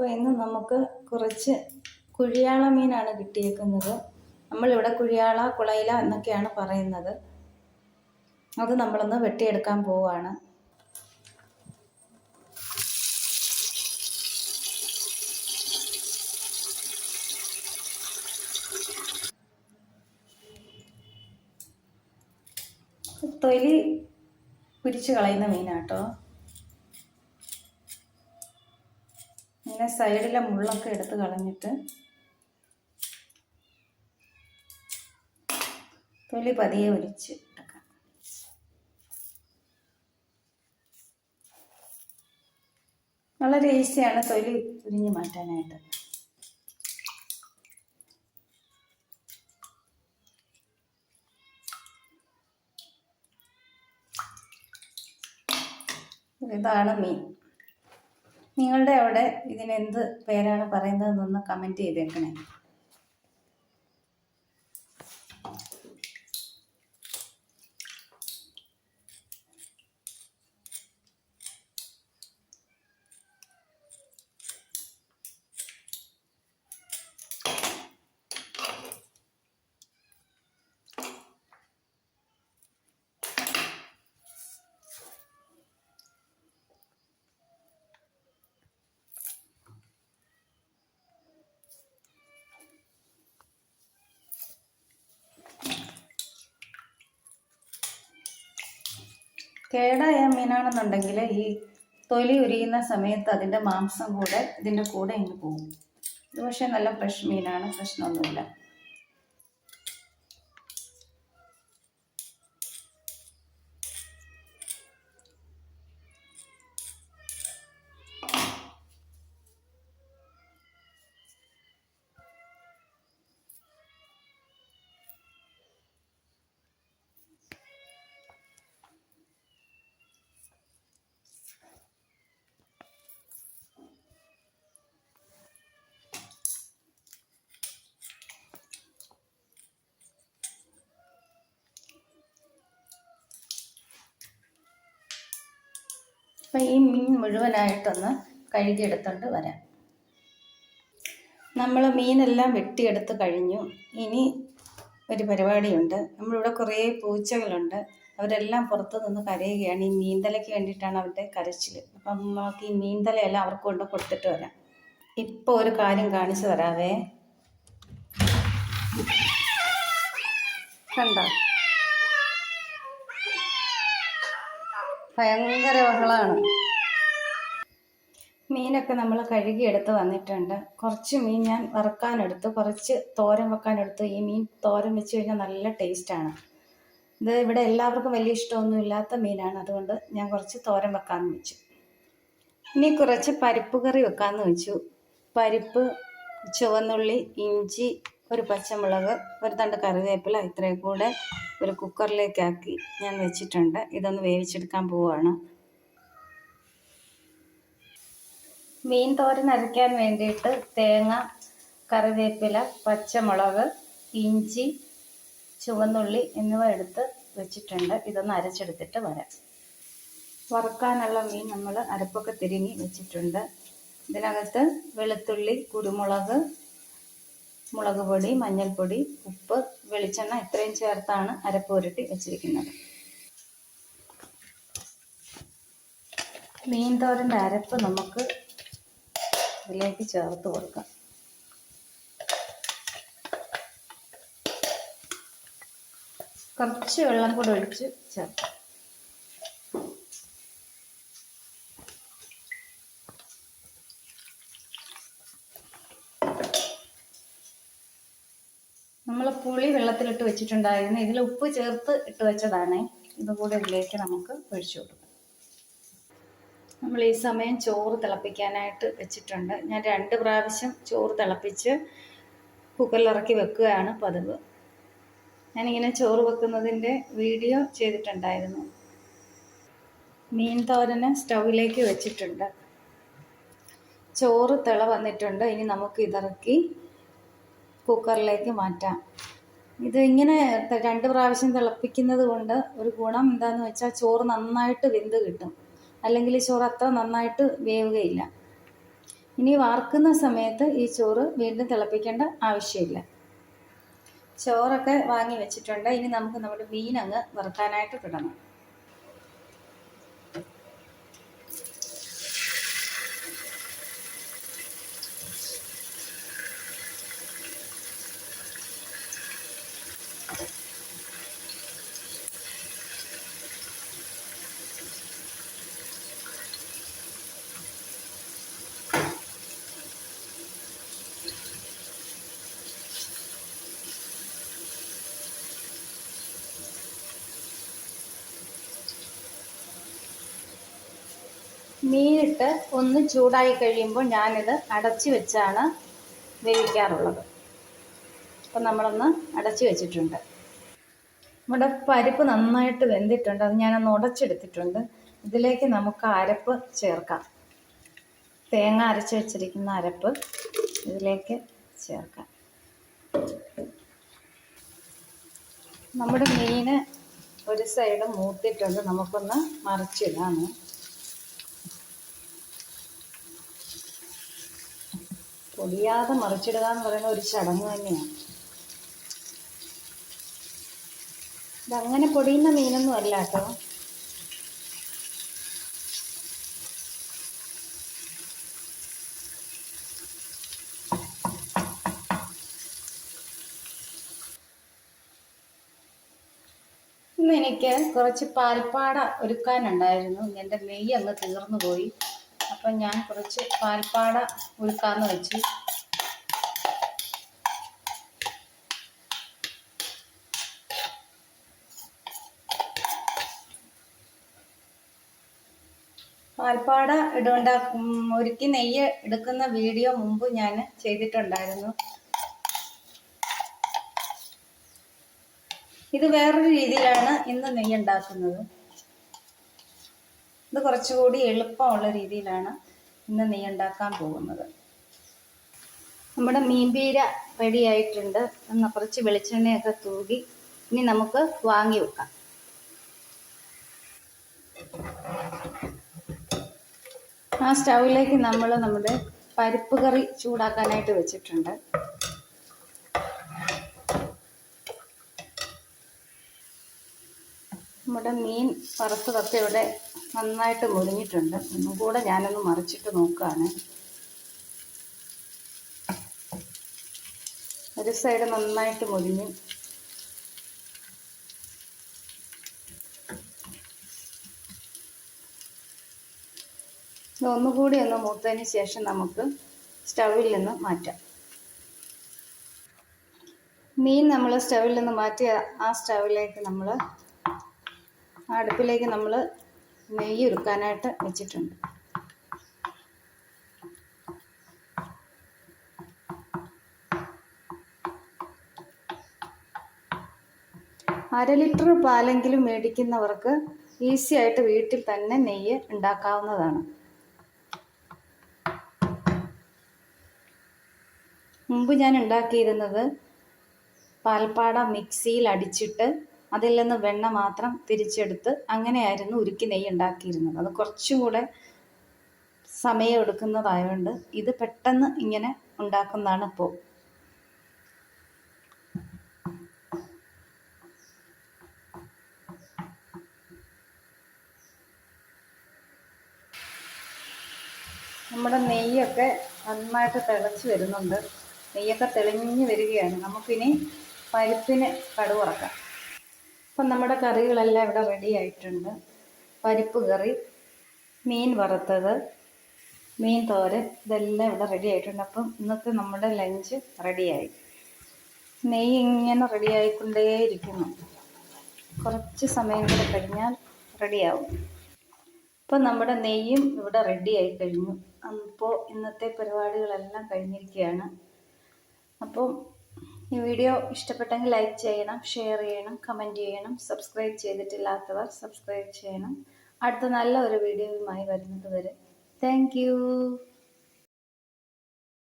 അപ്പോൾ ഇന്ന് നമുക്ക് കുറച്ച് കുഴിയാള മീനാണ് കിട്ടിയേക്കുന്നത്. നമ്മളിവിടെ കുഴിയാള, കുളയില എന്നൊക്കെയാണ് പറയുന്നത്. അത് നമ്മളൊന്ന് വെട്ടിയെടുക്കാൻ പോവുകയാണ്. തൊലി പിരിച്ച് കളയുന്ന മീനാട്ടോ. ഇങ്ങനെ സൈഡിലെ മുള്ളൊക്കെ എടുത്ത് കളഞ്ഞിട്ട് തൊലി പതിയെ ഒലിച്ച് എടുക്കാം. വളരെ ഈസിയാണ് തൊലി ഉരിഞ്ഞ് മാറ്റാനായിട്ട്. ഇതാണ് മീൻ. നിങ്ങളുടെ അവിടെ ഇതിനെന്ത് പേരാണ് പറയുന്നതെന്നൊന്ന് കമൻറ്റ് ചെയ്തേക്കണേ. കേടായ മീനാണെന്നുണ്ടെങ്കിൽ ഈ തൊലി ഉരിയുന്ന സമയത്ത് അതിൻ്റെ മാംസം കൂടെ ഇതിൻ്റെ കൂടെ ഇങ്ങ് പോകും. ഇത് പക്ഷേ നല്ല ഫ്രഷ് മീനാണ്, പ്രശ്നമൊന്നുമില്ല. അപ്പം ഈ മീൻ മുഴുവനായിട്ടൊന്ന് കഴുകിയെടുത്തോണ്ട് വരാം. നമ്മൾ മീനെല്ലാം വെട്ടിയെടുത്ത് കഴിഞ്ഞു. ഇനി ഒരു പരിപാടിയുണ്ട്. നമ്മളിവിടെ കുറേ പൂച്ചകളുണ്ട്. അവരെല്ലാം പുറത്തു നിന്ന് കരയുകയാണ്. ഈ മീൻതലയ്ക്ക് വേണ്ടിയിട്ടാണ് അവരുടെ കരച്ചിൽ. അപ്പം നമുക്ക് ഈ മീൻതലയെല്ലാം അവർക്ക് കൊണ്ട് കൊടുത്തിട്ട് വരാം. ഇപ്പോൾ ഒരു കാര്യം കാണിച്ചു തരാവേ. കണ്ടോ, ഭയങ്കര ബഹളമാണ്. മീനൊക്കെ നമ്മൾ കഴുകിയെടുത്ത് വന്നിട്ടുണ്ട്. കുറച്ച് മീൻ ഞാൻ വറുക്കാനെടുത്തു, കുറച്ച് തോരൻ വെക്കാനെടുത്തു. ഈ മീൻ തോരൻ വെച്ച് കഴിഞ്ഞാൽ നല്ല ടേസ്റ്റാണ്. ഇത് ഇവിടെ എല്ലാവർക്കും വലിയ ഇഷ്ടമൊന്നും ഇല്ലാത്ത മീനാണ്, അതുകൊണ്ട് ഞാൻ കുറച്ച് തോരൻ വെക്കാമെന്ന് വെച്ചു. ഇനി കുറച്ച് പരിപ്പ് കറി വെക്കാമെന്ന് വെച്ചു. പരിപ്പ്, ചുവന്നുള്ളി, ഇഞ്ചി, ഒരു പച്ചമുളക്, ഒരു തണ്ട് കറിവേപ്പില, ഇത്രയും കൂടെ ഒരു കുക്കറിലേക്കാക്കി ഞാൻ വെച്ചിട്ടുണ്ട്. ഇതൊന്ന് വേവിച്ചെടുക്കാൻ പോവുകയാണ്. മീൻ തോരൻ അരയ്ക്കാൻ വേണ്ടിയിട്ട് തേങ്ങ, കറിവേപ്പില, പച്ചമുളക്, ഇഞ്ചി, ചുവന്നുള്ളി എന്നിവ എടുത്ത് വെച്ചിട്ടുണ്ട്. ഇതൊന്ന് അരച്ചെടുത്തിട്ട് വരാം. വറുക്കാനുള്ള മീൻ നമ്മൾ അരപ്പൊക്കെ തിരുങ്ങി വെച്ചിട്ടുണ്ട്. ഇതിനകത്ത് വെളുത്തുള്ളി, കുരുമുളക്, മുളക് പൊടി, മഞ്ഞൾപ്പൊടി, ഉപ്പ്, വെളിച്ചെണ്ണ ഇത്രയും ചേർത്താണ് അരപ്പ് പുരട്ടി വെച്ചിരിക്കുന്നത്. മീൻ തോരൻ്റെ അരപ്പ് നമുക്ക് ഇതിലേക്ക് ചേർത്ത് കൊടുക്കാം. കുറച്ച് വെള്ളം കൂടെ ഒഴിച്ച് ചേർക്കാം. നമ്മൾ പുളി വെള്ളത്തിലിട്ട് വെച്ചിട്ടുണ്ടായിരുന്നു. ഇതിൽ ഉപ്പ് ചേർത്ത് ഇട്ട് വെച്ചതാണ്. ഇതുകൂടെ ഇതിലേക്ക് നമുക്ക് ഒഴിച്ചു കൊടുക്കാം. നമ്മൾ ഈ സമയം ചോറ് തിളപ്പിക്കാനായിട്ട് വെച്ചിട്ടുണ്ട്. ഞാൻ 2 പ്രാവശ്യം ചോറ് തിളപ്പിച്ച് കുക്കറിലിറക്കി വെക്കുകയാണ് പതിവ്. ഞാനിങ്ങനെ ചോറ് വെക്കുന്നതിൻ്റെ വീഡിയോ ചെയ്തിട്ടുണ്ടായിരുന്നു. മീൻ തോരന് സ്റ്റൗവിലേക്ക് വെച്ചിട്ടുണ്ട്. ചോറ് തിള വന്നിട്ടുണ്ട്. ഇനി നമുക്ക് ഇതിറക്കി കുക്കറിലേക്ക് മാറ്റാം. ഇത് ഇങ്ങനെ 2 പ്രാവശ്യം തിളപ്പിക്കുന്നത് കൊണ്ട് ഒരു ഗുണം എന്താണെന്ന് വെച്ചാൽ ചോറ് നന്നായിട്ട് വെന്ത് കിട്ടും. അല്ലെങ്കിൽ ചോറ് അത്ര നന്നായിട്ട് വേവുകയില്ല. ഇനി വാർക്കുന്ന സമയത്ത് ഈ ചോറ് വീണ്ടും തിളപ്പിക്കേണ്ട ആവശ്യമില്ല. ചോറൊക്കെ വാങ്ങി വെച്ചിട്ടുണ്ട്. ഇനി നമുക്ക് നമ്മുടെ മീൻ അങ്ങ് വറുക്കാനായിട്ട് ഇടണം. മീനിട്ട് ഒന്ന് ചൂടായി കഴിയുമ്പോൾ ഞാനിത് അടച്ചു വെച്ചാണ് വേവിക്കാറുള്ളത്. അപ്പം നമ്മളൊന്ന് അടച്ചു വെച്ചിട്ടുണ്ട്. നമ്മുടെ പരിപ്പ് നന്നായിട്ട് വെന്തിട്ടുണ്ട്. അത് ഞാനൊന്ന് ഉടച്ചെടുത്തിട്ടുണ്ട്. ഇതിലേക്ക് നമുക്ക് അരപ്പ് ചേർക്കാം. തേങ്ങ അരച്ച് വെച്ചിരിക്കുന്ന അരപ്പ് ഇതിലേക്ക് ചേർക്കാം. നമ്മുടെ മീന് ഒരു സൈഡ് മൂത്തിട്ടുണ്ട്. നമുക്കൊന്ന് മറിച്ചിടാം. പൊടിയാതെ മറിച്ചിടുക എന്ന് പറയുന്ന ഒരു ചടങ്ങ് തന്നെയാണ്. ഇതങ്ങനെ പൊടിയുന്ന മീനൊന്നും അല്ല കേട്ടോ. ഇന്ന് എനിക്ക് കുറച്ച് പാൽപ്പാട ഒരുക്കാനുണ്ടായിരുന്നു. എൻ്റെ നെയ്യ് അങ്ങ് തീർന്നു പോയി. അപ്പം ഞാൻ കുറച്ച് പാൽപ്പാട ഉരുക്കാന്ന് വെച്ചു. പാൽപ്പാട ഒരുക്കി നെയ്യ് എടുക്കുന്ന വീഡിയോ മുമ്പ് ഞാൻ ചെയ്തിട്ടുണ്ടായിരുന്നു. ഇത് വേറൊരു രീതിയിലാണ് ഇന്ന് നെയ്യ് ഉണ്ടാക്കുന്നത്. ഇത് കുറച്ചുകൂടി എളുപ്പമുള്ള രീതിയിലാണ് ഇന്ന് നെയ്യ് ഉണ്ടാക്കാൻ പോകുന്നത്. നമ്മുടെ മീൻപീര റെഡി ആയിട്ടുണ്ട്. ഒന്ന് കുറച്ച് വെളിച്ചെണ്ണയൊക്കെ തൂകി ഇനി നമുക്ക് വാങ്ങി വെക്കാം. ആ സ്റ്റൗവിലേക്ക് നമ്മൾ നമ്മുടെ പരിപ്പ് കറി ചൂടാക്കാനായിട്ട് വെച്ചിട്ടുണ്ട്. നമ്മുടെ മീൻ വറുത്തതൊക്കെ ഇവിടെ നന്നായിട്ട് മുരിഞ്ഞിട്ടുണ്ട്. ഒന്നും കൂടെ ഞാനൊന്ന് മറിച്ചിട്ട് നോക്കുകയാണ്. ഒരു സൈഡ് നന്നായിട്ട് മുരിഞ്ഞു. ഒന്നുകൂടി ഒന്ന് മൂത്തതിന് ശേഷം നമുക്ക് സ്റ്റൗവിൽ നിന്ന് മാറ്റാം. മീൻ നമ്മൾ സ്റ്റൗവിൽ നിന്ന് മാറ്റി ആ സ്റ്റൗവിലേക്ക് നമ്മൾ അടുപ്പിലേക്ക് നമ്മൾ നെയ്യ് ഉരുക്കാനായിട്ട് വെച്ചിട്ടുണ്ട്. അര ലിറ്റർ പാലെങ്കിലും മേടിക്കുന്നവർക്ക് ഈസി ആയിട്ട് വീട്ടിൽ തന്നെ നെയ്യ് ഉണ്ടാക്കാവുന്നതാണ്. മുമ്പ് ഞാൻ ഉണ്ടാക്കിയിരുന്നത് പാൽപ്പാട മിക്സിയിൽ അടിച്ചിട്ട് അതിൽ നിന്ന് വെണ്ണ മാത്രം തിരിച്ചെടുത്ത് അങ്ങനെയായിരുന്നു ഉരുക്കി നെയ്യ് ഉണ്ടാക്കിയിരുന്നത്. അത് കുറച്ചും കൂടെ സമയം എടുക്കുന്നതായതുകൊണ്ട് ഇത് പെട്ടെന്ന് ഇങ്ങനെ ഉണ്ടാക്കുന്നതാണ് ഇപ്പോൾ. നമ്മുടെ നെയ്യൊക്കെ നന്നായിട്ട് തിളച്ച് വരുന്നുണ്ട്. നെയ്യൊക്കെ തെളിഞ്ഞ് വരികയാണ്. നമുക്കിനി പരിപ്പിന് കടുക് വറക്കാം. അപ്പം നമ്മുടെ കറികളെല്ലാം ഇവിടെ റെഡി ആയിട്ടുണ്ട്. പരിപ്പ് കറി, മീൻ വറുത്തത്, മീൻ തോരൻ, ഇതെല്ലാം ഇവിടെ റെഡി ആയിട്ടുണ്ട്. അപ്പം ഇന്നത്തെ നമ്മുടെ ലഞ്ച് റെഡിയായി. നെയ്യ് ഇങ്ങനെ റെഡിയായിക്കൊണ്ടേയിരിക്കുന്നു. കുറച്ച് സമയം കൂടെ കഴിഞ്ഞാൽ റെഡിയാവും. അപ്പം നമ്മുടെ നെയ്യും ഇവിടെ റെഡി ആയി കഴിഞ്ഞു. അപ്പോൾ ഇന്നത്തെ പരിപാടികളെല്ലാം കഴിഞ്ഞിരിക്കുകയാണ്. അപ്പം ഈ വീഡിയോ ഇഷ്ടപ്പെട്ടെങ്കിൽ ലൈക്ക് ചെയ്യണം, ഷെയർ ചെയ്യണം, കമൻറ്റ് ചെയ്യണം. സബ്സ്ക്രൈബ് ചെയ്തിട്ടില്ലാത്തവർ സബ്സ്ക്രൈബ് ചെയ്യണം. അടുത്ത നല്ല ഒരു വീഡിയോയുമായി വരുന്നത് വരെ താങ്ക് യു.